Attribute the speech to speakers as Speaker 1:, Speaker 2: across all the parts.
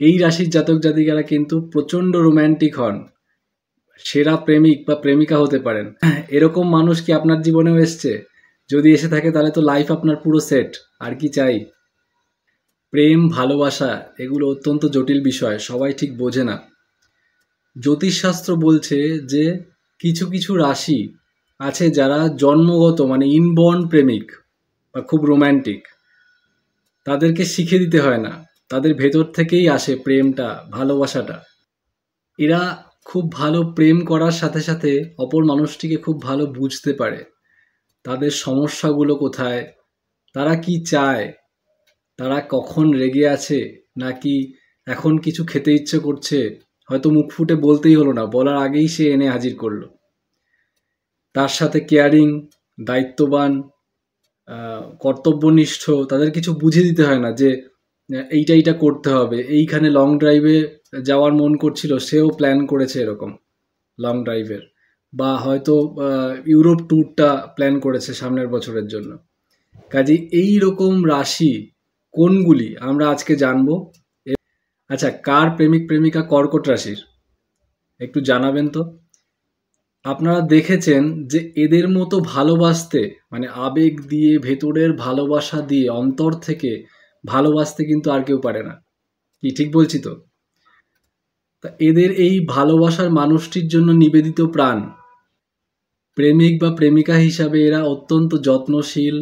Speaker 1: এই রাশির জাতক জাতিকারা কিন্তু প্রচণ্ড রোম্যান্টিক হন, সেরা প্রেমিক বা প্রেমিকা হতে পারেন। এরকম মানুষ কি আপনার জীবনেও এসছে? যদি এসে থাকে তাহলে তো লাইফ আপনার পুরো সেট, আর কি চাই। প্রেম, ভালোবাসা এগুলো অত্যন্ত জটিল বিষয়, সবাই ঠিক বোঝে না। জ্যোতিষশাস্ত্র বলছে যে কিছু কিছু রাশি আছে যারা জন্মগত মানে ইনবর্ন প্রেমিক বা খুব রোম্যান্টিক, তাদেরকে শিখে দিতে হয় না, তাদের ভেতর থেকেই আসে প্রেমটা, ভালোবাসাটা। এরা খুব ভালো প্রেম করার সাথে সাথে অপর মানুষটিকে খুব ভালো বুঝতে পারে, তাদের সমস্যাগুলো কোথায়, তারা কি চায়, তারা কখন রেগে আছে, নাকি এখন কিছু খেতে ইচ্ছে করছে, হয়তো মুখ ফুটে বলতেই হলো না, বলার আগেই সে এনে হাজির করলো। তার সাথে কেয়ারিং, দায়িত্ববান, কর্তব্যনিষ্ঠ, তাদের কিছু বুঝে দিতে হয় না যে এইটা এইটা করতে হবে। এইখানে লং ড্রাইভে যাওয়ার মন করছিল, সেও প্ল্যান করেছে এরকম লং ড্রাইভের, বা হয়তো ইউরোপ ট্যুরটা প্ল্যান করেছে সামনের বছরের জন্য। কাজে এই রকম রাশি কোনগুলি আমরা আজকে জানবো। আচ্ছা, কার প্রেমিক প্রেমিকা কর্কট রাশির একটু জানাবেন তো। আপনারা দেখেছেন যে এদের মতো ভালোবাসতে, মানে আবেগ দিয়ে, ভেতরের ভালোবাসা দিয়ে, অন্তর থেকে ভালোবাসতে কিন্তু আর কেউ পারে না, কি ঠিক বলছি তো? তা এদের এই ভালোবাসার মানুষটির জন্য নিবেদিত প্রাণ। প্রেমিক বা প্রেমিকা হিসাবে এরা অত্যন্ত যত্নশীল,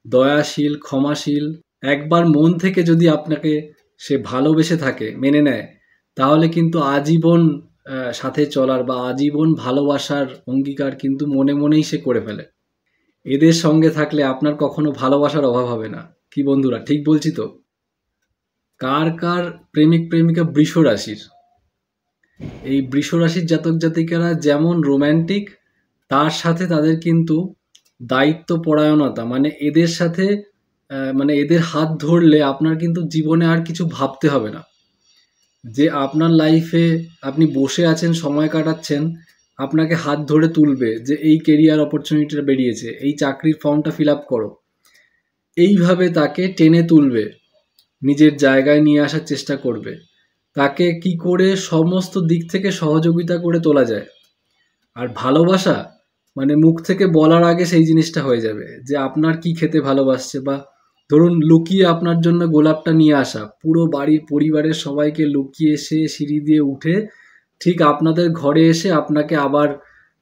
Speaker 1: দয়াশীল, ক্ষমাশীল। একবার মন থেকে যদি আপনাকে সে ভালোবেসে থাকে, মেনে নেয়, তাহলে কিন্তু আজীবন সাথে চলার বা আজীবন ভালোবাসার অঙ্গীকার কিন্তু মনে মনেই সে করে ফেলে। এদের সঙ্গে থাকলে আপনার কখনো ভালোবাসার অভাব হবে না, কি বন্ধুরা ঠিক বলছি তো? কার কার প্রেমিক প্রেমিকা বৃষ রাশির? এই বৃষ রাশির জাতক জাতিকারা যেমন রোম্যান্টিক, তার সাথে তাদের কিন্তু দায়িত্ব পরায়ণতা, মানে এদের সাথে মানে এদের হাত ধরলে আপনার কিন্তু জীবনে আর কিছু ভাবতে হবে না। যে আপনার লাইফে আপনি বসে আছেন, সময় কাটাচ্ছেন, আপনাকে হাত ধরে তুলবে যে এই কেরিয়ার অপরচুনিটিটা বেরিয়েছে, এই চাকরির ফর্মটা ফিল আপ করো, এইভাবে তাকে টেনে তুলবে, নিজের জায়গায় নিয়ে আসার চেষ্টা করবে, তাকে কি করে সমস্ত দিক থেকে সহযোগিতা করে তোলা যায়। আর ভালোবাসা মানে মুখ থেকে বলার আগে সেই জিনিসটা হয়ে যাবে যে আপনার কি খেতে ভালোবাসছে, বা ধরুন লুকিয়ে আপনার জন্য গোলাপটা নিয়ে আসা, পুরো বাড়ির পরিবারের সবাইকে লুকিয়ে সে সিঁড়ি দিয়ে উঠে ঠিক আপনাদের ঘরে এসে আপনাকে আবার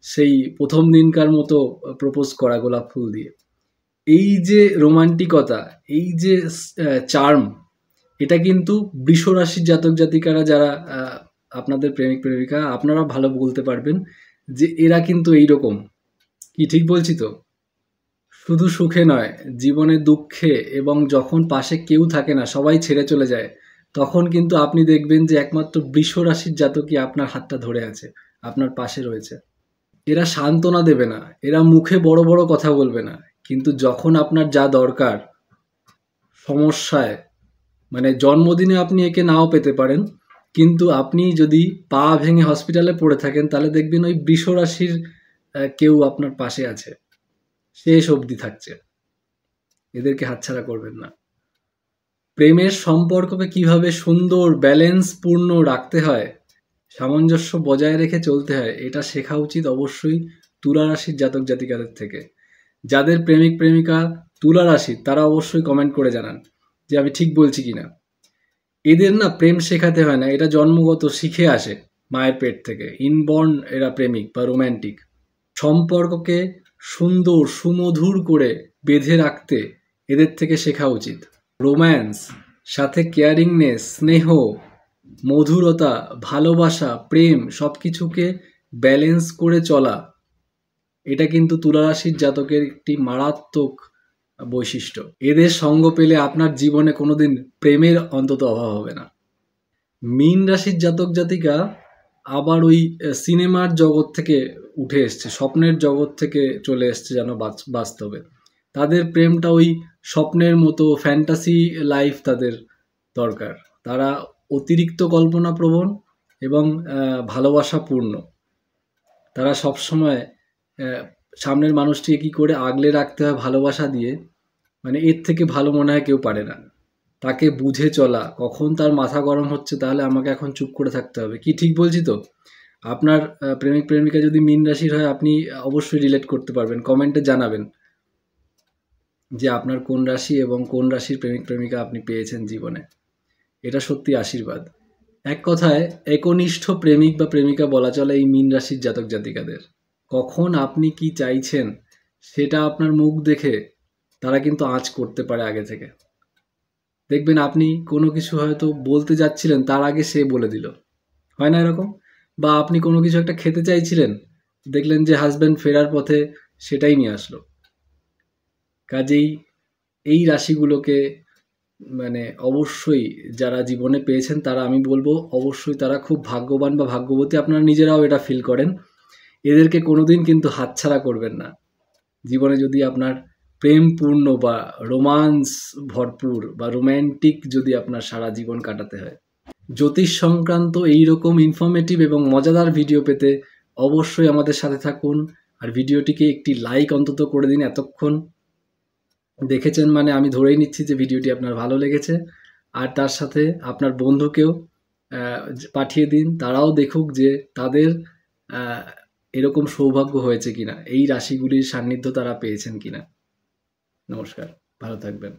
Speaker 1: সেই প্রথম দিনকার মতো প্রপোজ করা গোলাপ ফুল দিয়ে। এই যে রোমান্টিকতা, এই যে চার্ম, এটা কিন্তু বৃষ রাশির জাতক জাতিকারা যারা আপনাদের প্রেমিক প্রেমিকা, আপনারা ভালো বলতে পারবেন যে এরা কিন্তু এইরকম, কি ঠিক বলছি তো? শুধু সুখে নয়, জীবনে দুঃখে, এবং যখন পাশে কেউ থাকে না, সবাই ছেড়ে চলে যায়, তখন কিন্তু আপনি দেখবেন যে একমাত্র বৃষ রাশির জাতকই আপনার হাতটা ধরে আছে, আপনার পাশে রয়েছে। এরা সান্ত্বনা দেবে না, এরা মুখে বড় বড় কথা বলবে না, কিন্তু যখন আপনার যা দরকার, সমস্যায়, মানে জন্মদিনে আপনি একে নাও পেতে পারেন, কিন্তু আপনি যদি পা ভেঙে হসপিটালে পড়ে থাকেন, তাহলে দেখবেন ওই বৃষ রাশির কেউ আপনার পাশে আছে, শেষ অবধি থাকছে। এদেরকে হাতছাড়া করবেন না। প্রেমের সম্পর্ককে কিভাবে সুন্দর ব্যালেন্সপূর্ণ রাখতে হয়, সামঞ্জস্য বজায় রেখে চলতে হয়, এটা শেখা উচিত অবশ্যই তুলা রাশির জাতক জাতিকাদের থেকে। যাদের প্রেমিক প্রেমিকা তুলা রাশির, তারা অবশ্যই কমেন্ট করে জানান যে আমি ঠিক বলছি কিনা। এদের না প্রেম শেখাতে হয় না, এটা জন্মগত শিখে আসে মায়ের পেট থেকে, ইনবর্ন এরা প্রেমিক বা রোম্যান্টিক। সম্পর্ককে সুন্দর সুমধুর করে বেঁধে রাখতে এদের থেকে শেখা উচিত। রোম্যান্স সাথে কেয়ারিংনেস, স্নেহ, মধুরতা, ভালোবাসা, প্রেম সব কিছুকে ব্যালেন্স করে চলা, এটা কিন্তু তুলা রাশির জাতকের একটি মারাত্মক বৈশিষ্ট্য। এদের সঙ্গ পেলে আপনার জীবনে কোনোদিন প্রেমের অন্তত অভাব হবে না। মীন রাশির জাতক জাতিকা আবার ওই সিনেমার জগৎ থেকে উঠে এসছে, স্বপ্নের জগৎ থেকে চলে এসছে যেন বাস্তবে। তাদের প্রেমটা ওই স্বপ্নের মতো ফ্যান্টাসি লাইফ তাদের দরকার। তারা অতিরিক্ত কল্পনাপ্রবণ এবং ভালোবাসাপূর্ণ। তারা সবসময় সামনের মানুষটিকে কী করে আগলে রাখতে হয় ভালোবাসা দিয়ে, মানে এর থেকে ভালো মনে হয় কেউ পারে না। তাকে বুঝে চলা, কখন তার মাথা গরম হচ্ছে তাহলে আমাকে এখন চুপ করে থাকতে হবে। কি ঠিক বলছি তো? আপনার প্রেমিক প্রেমিকা যদি মীন রাশির হয়, আপনি অবশ্যই রিলেট করতে পারবেন, কমেন্টে জানাবেন যে আপনার কোন রাশি এবং কোন রাশির প্রেমিক প্রেমিকা আপনি পেয়েছেন জীবনে। এটা সত্যি আশীর্বাদ। এক কথায় একনিষ্ঠ প্রেমিক বা প্রেমিকা বলা চলে এই মীন রাশির জাতক জাতিকাদের। কখন আপনি কি চাইছেন সেটা আপনার মুখ দেখে তারা কিন্তু আঁচ করতে পারে আগে থেকে। দেখবেন আপনি কোনো কিছু হয়তো বলতে যাচ্ছিলেন, তার আগে সে বলে দিল, হয় না এরকম? বা আপনি কোনো কিছু একটা খেতে চাইছিলেন, দেখলেন যে হাজব্যান্ড ফেরার পথে সেটাই নিয়ে আসলো। কাজেই এই রাশিগুলোকে মানে অবশ্যই যারা জীবনে পেয়েছেন তারা, আমি বলবো অবশ্যই তারা খুব ভাগ্যবান বা ভাগ্যবতী, আপনারা নিজেরাও এটা ফিল করেন। এদেরকে কোনোদিন কিন্তু হাতছাড়া করবেন না। জীবনে যদি আপনার প্রেমপূর্ণ বা রোমান্স ভরপুর বা রোম্যান্টিক যদি আপনার সারা জীবন কাটাতে হয়। জ্যোতিষ সংক্রান্ত এইরকম ইনফরমেটিভ এবং মজাদার ভিডিও পেতে অবশ্যই আমাদের সাথে থাকুন। আর ভিডিওটিকে একটি লাইক অন্তত করে দিন। এতক্ষণ দেখেছেন মানে আমি ধরেই নিচ্ছি যে ভিডিওটি আপনার ভালো লেগেছে। আর তার সাথে আপনার বন্ধুকেও পাঠিয়ে দিন, তারাও দেখুক যে তাদের এরকম সৌভাগ্য হয়েছে কিনা, এই রাশিগুলির সান্নিধ্য তারা পেয়েছেন কিনা। নমস্কার, ভালো থাকবেন।